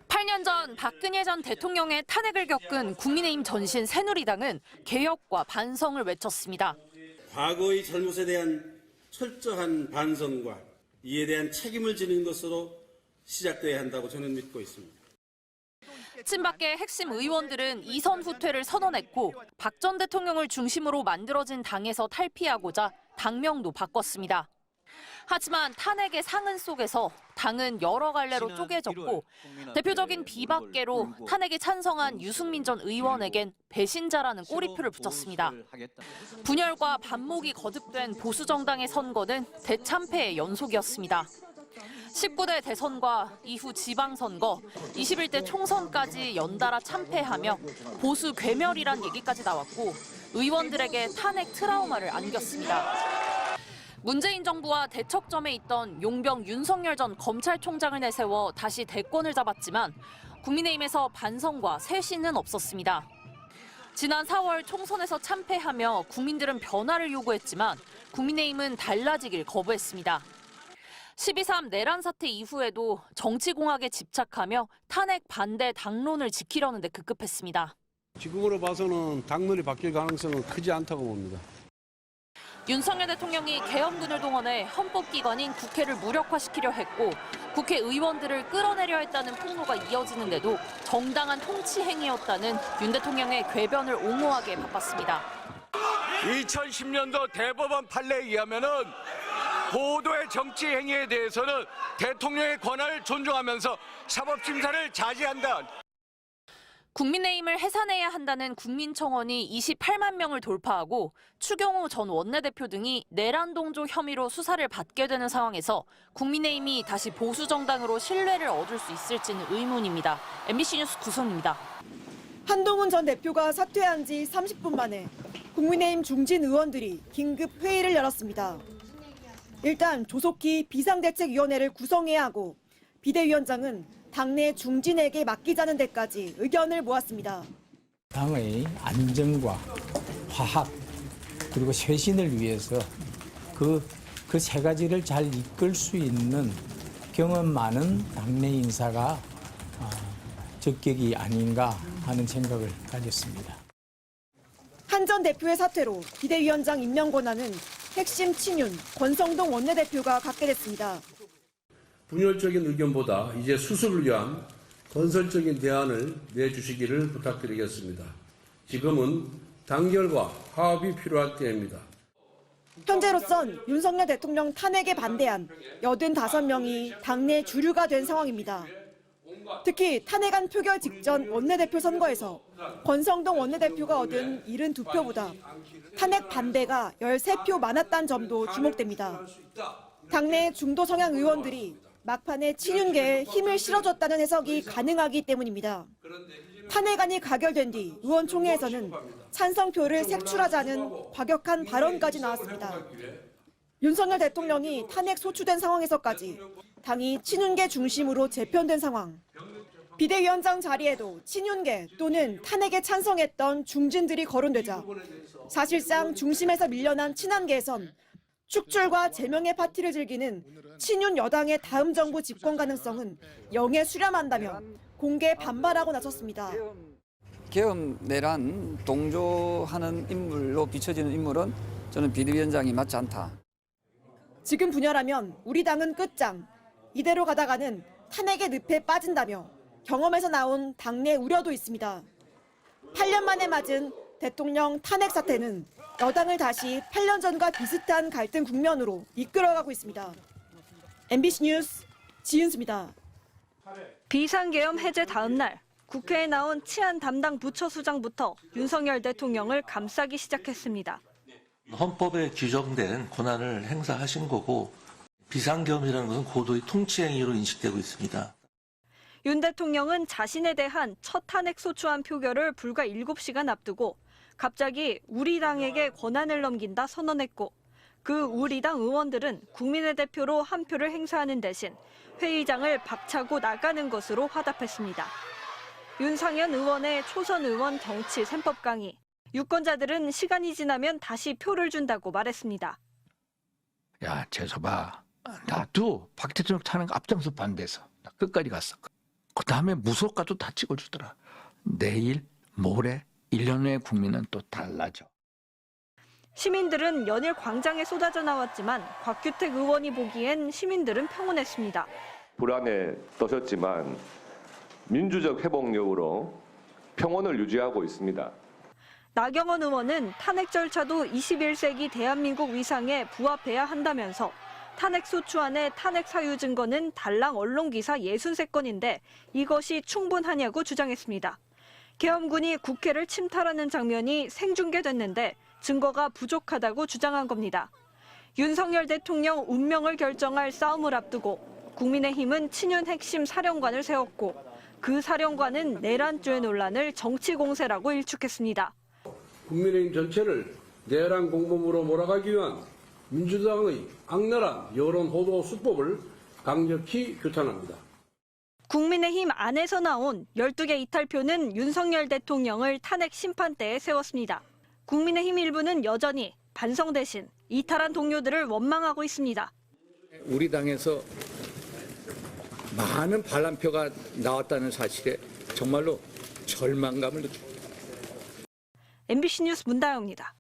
8년 전 박근혜 전 대통령의 탄핵을 겪은 국민의힘 전신 새누리당은 개혁과 반성을 외쳤습니다. 과거의 잘못에 대한 철저한 반성과 이에 대한 책임을 지는 것으로 시작돼야 한다고 저는 믿고 있습니다. 친박계 핵심 의원들은 이선 후퇴를 선언했고 박 전 대통령을 중심으로 만들어진 당에서 탈피하고자 당명도 바꿨습니다. 하지만 탄핵의 상흔 속에서 당은 여러 갈래로 쪼개졌고 대표적인 비박계로 탄핵에 찬성한 유승민 전 의원에겐 배신자라는 꼬리표를 붙였습니다. 분열과 반목이 거듭된 보수정당의 선거는 대참패의 연속이었습니다. 19대 대선과 이후 지방선거, 21대 총선까지 연달아 참패하며 보수 괴멸이란 얘기까지 나왔고 의원들에게 탄핵 트라우마를 안겼습니다. 문재인 정부와 대척점에 있던 용병 윤석열 전 검찰총장을 내세워 다시 대권을 잡았지만 국민의힘에서 반성과 쇄신은 없었습니다. 지난 4월 총선에서 참패하며 국민들은 변화를 요구했지만 국민의힘은 달라지길 거부했습니다. 12.3 내란 사태 이후에도 정치공학에 집착하며 탄핵 반대 당론을 지키려는 데 급급했습니다. 지금으로 봐서는 당론이 바뀔 가능성은 크지 않다고 봅니다. 윤석열 대통령이 계엄군을 동원해 헌법기관인 국회를 무력화시키려 했고 국회의원들을 끌어내려 했다는 폭로가 이어지는데도 정당한 통치 행위였다는 윤 대통령의 궤변을 옹호하기에 바빴습니다. 2010년도 대법원 판례에 의하면은 고도의 정치 행위에 대해서는 대통령의 권한을 존중하면서 사법심사를 자제한다. 국민의힘을 해산해야 한다는 국민청원이 28만 명을 돌파하고 추경호 전 원내대표 등이 내란 동조 혐의로 수사를 받게 되는 상황에서 국민의힘이 다시 보수 정당으로 신뢰를 얻을 수 있을지는 의문입니다. MBC 뉴스 구성입니다. 한동훈 전 대표가 사퇴한 지 30분 만에 국민의힘 중진 의원들이 긴급 회의를 열었습니다. 일단 조속히 비상대책위원회를 구성해야 하고 비대위원장은 당내 중진에게 맡기자는 데까지 의견을 모았습니다. 당의 안정과 화합 그리고 쇄신을 위해서 그 세 가지를 잘 이끌 수 있는 경험 많은 당내 인사가 적격이 아닌가 하는 생각을 가졌습니다. 한 전 대표의 사퇴로 비대위원장 임명 권한은 핵심 친윤 권성동 원내대표가 갖게 됐습니다. 분열적인 의견보다 이제 수습을 위한 건설적인 대안을 내주시기를 부탁드리겠습니다. 지금은 단결과 화합이 필요할 때입니다. 현재로선 윤석열 대통령 탄핵에 반대한 85명이 당내 주류가 된 상황입니다. 특히 탄핵안 표결 직전 원내대표 선거에서 권성동 원내대표가 얻은 72표보다 탄핵 반대가 13표 많았다는 점도 주목됩니다. 당내 중도 성향 의원들이 막판에 친윤계에 힘을 실어줬다는 해석이 가능하기 때문입니다. 탄핵안이 가결된 뒤 의원총회에서는 찬성표를 색출하자는 과격한 발언까지 나왔습니다. 윤석열 대통령이 탄핵 소추된 상황에서까지 당이 친윤계 중심으로 재편된 상황. 비대위원장 자리에도 친윤계 또는 탄핵에 찬성했던 중진들이 거론되자 사실상 중심에서 밀려난 친한계에선 축출과 제명의 파티를 즐기는 친윤 여당의 다음 정부 집권 가능성은 영에 수렴한다며 공개 반발하고 나섰습니다. 계엄 내란 동조하는 인물로 비춰지는 인물은 저는 비대위원장이 맞지 않다. 지금 분열하면 우리 당은 끝장. 이대로 가다가는 탄핵의 늪에 빠진다며 경험에서 나온 당내 우려도 있습니다. 8년 만에 맞은 대통령 탄핵 사태는 여당을 다시 8년 전과 비슷한 갈등 국면으로 이끌어가고 있습니다. MBC 뉴스 지은수입니다. 비상계엄 해제 다음 날 국회에 나온 치안 담당 부처수장부터 윤석열 대통령을 감싸기 시작했습니다. 헌법에 규정된 권한을 행사하신 거고 비상계엄이라는 것은 고도의 통치행위로 인식되고 있습니다. 윤 대통령은 자신에 대한 첫 탄핵 소추안 표결을 불과 7시간 앞두고 갑자기 우리 당에게 권한을 넘긴다 선언했고 그 우리 당 의원들은 국민의 대표로 한 표를 행사하는 대신 회의장을 박차고 나가는 것으로 화답했습니다. 윤상현 의원의 초선 의원 정치 셈법 강의. 유권자들은 시간이 지나면 다시 표를 준다고 말했습니다. 야, 재서봐. 나도 박 대통령 탄핵 앞장서 반대해서 나 끝까지 갔어. 그 다음에 무속가도 다 찍어주더라. 내일, 모레, 1년 후에 국민은 또 달라져. 시민들은 연일 광장에 쏟아져 나왔지만 곽규택 의원이 보기엔 시민들은 평온했습니다. 불안에 떠셨지만 민주적 회복력으로 평온을 유지하고 있습니다. 나경원 의원은 탄핵 절차도 21세기 대한민국 위상에 부합해야 한다면서 탄핵소추안의 탄핵 사유 증거는 달랑 언론기사 63건인데 이것이 충분하냐고 주장했습니다. 계엄군이 국회를 침탈하는 장면이 생중계됐는데 증거가 부족하다고 주장한 겁니다. 윤석열 대통령 운명을 결정할 싸움을 앞두고 국민의힘은 친윤 핵심 사령관을 세웠고 그 사령관은 내란죄 논란을 정치 공세라고 일축했습니다. 국민의힘 전체를 내란 공범으로 몰아가기 위한 민주당의 악랄한 여론 호도 수법을 강력히 규탄합니다. 국민의힘 안에서 나온 12개 이탈표는 윤석열 대통령을 탄핵 심판대에 세웠습니다. 국민의힘 일부는 여전히 반성 대신 이탈한 동료들을 원망하고 있습니다. 우리 당에서 많은 반란표가 나왔다는 사실에 정말로 절망감을 느낍니다. MBC 뉴스 문다영입니다.